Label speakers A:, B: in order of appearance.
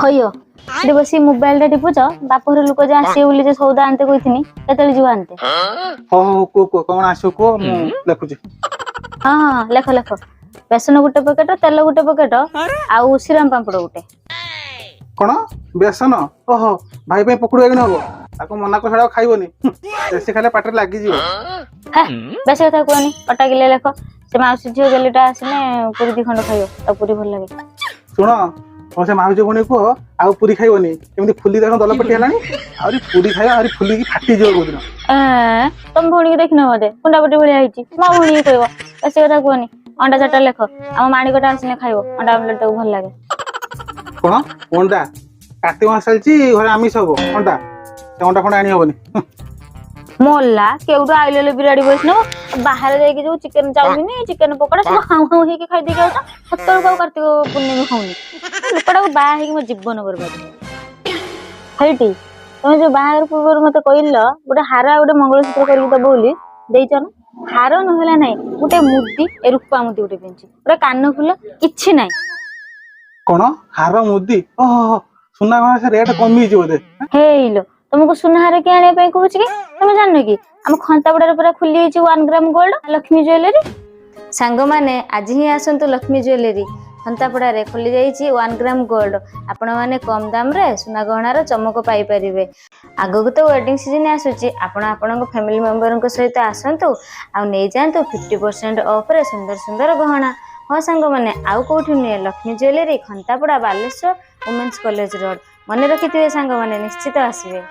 A: खइयो eighty बसी mobile टा टिपुच बाप घर लोक जे आसी बोली जे सौदा आनते कहिथिनी केतले जीव आनते
B: हो हो को कोन आसो को मु लिखुची।
A: हां हां लेख लेख बेसन गुटे पैकेट तेल गुटे पैकेट आउ श्रीराम पापड़ गुटे
B: कोन बेसन ओहो भाई पे पकड़ो कि नबो ताको मना को छाड़ा खाइबोनी देसी खाले पाटे लागी जीवो
A: है बेसे कथा कोनी पटा किले लेख से माउसी झियो गेलीटा आसिने पूरी दी खंड खाइयो त पूरी भल लागे
B: सुनो हम से माउजी कोनी को आउ पूरी खाइबोनी केमती फुली देखो दल पटी हलानी आउरी पूरी खाइयो आउरी फुली की फाटी जीवो कोदिन
A: ए तुम भौणी के देखिन मते कुंडा पटी भलिया आइची मा भौणी कहबो बेसे कथा कोनी अंडा चाटा लेख हम माणिकटा आसिने खाइबो अंडा आमलेट तो भल लागे
B: कोन अंडा काटी मास चलची घरे आमिस हबो अंडा अंडा खंडा आनी हबोनी
A: मोल्ला केउडा आइले बिराड़ी बसनो बाहर जाई के जो चिकन चाउमीन चिकन पकोड़ा सब हाउ हाउ हे के खाइ दे जाउता हत्तर का कार्तिक पुण्य में खाउनी लोकड़ा को बा हे के म जीवन बर्बाद हैटी तुम जो बाहर पूर्व मते कइल गोटे हारा गोटे मंगलसूत्र करी दबो बोली देइछ न हार नहला नाही गोटे मुदी ए रूपा मुदी गोटे पेंची पूरा कान फुल किछि नाही
B: कोन हार मुदी ओहो सुना गणा से रेट कमी जी बोदे
A: हेइलो तुमको सुनहारे के आने पे कहूछ कि तुम जाननो कि हम खंतापड़ा रे पूरा खुली हिची 1 ग्राम गोल्ड लक्ष्मी ज्वेलरी सांग माने आज ही आसंतु लक्ष्मी ज्वेलरी खंतापड़ा रे खुली जाईची 1 ग्राम गोल्ड आपण माने कम दाम रे सुना गहनार चमक पाई परिबे आगो तो वेडिंग सीजन आसुची आपण आपणक फैमिली मेंबर को सहित आसंतु आ नै जानतु 50% ऑफ रे सुंदर सुंदर गहना हाँ सांग माने आउ कोठी ने Lakshmi jewellery Khantapada Baleshwar women's college road मन रखिथिबे सांग माने निश्चित आसीबे।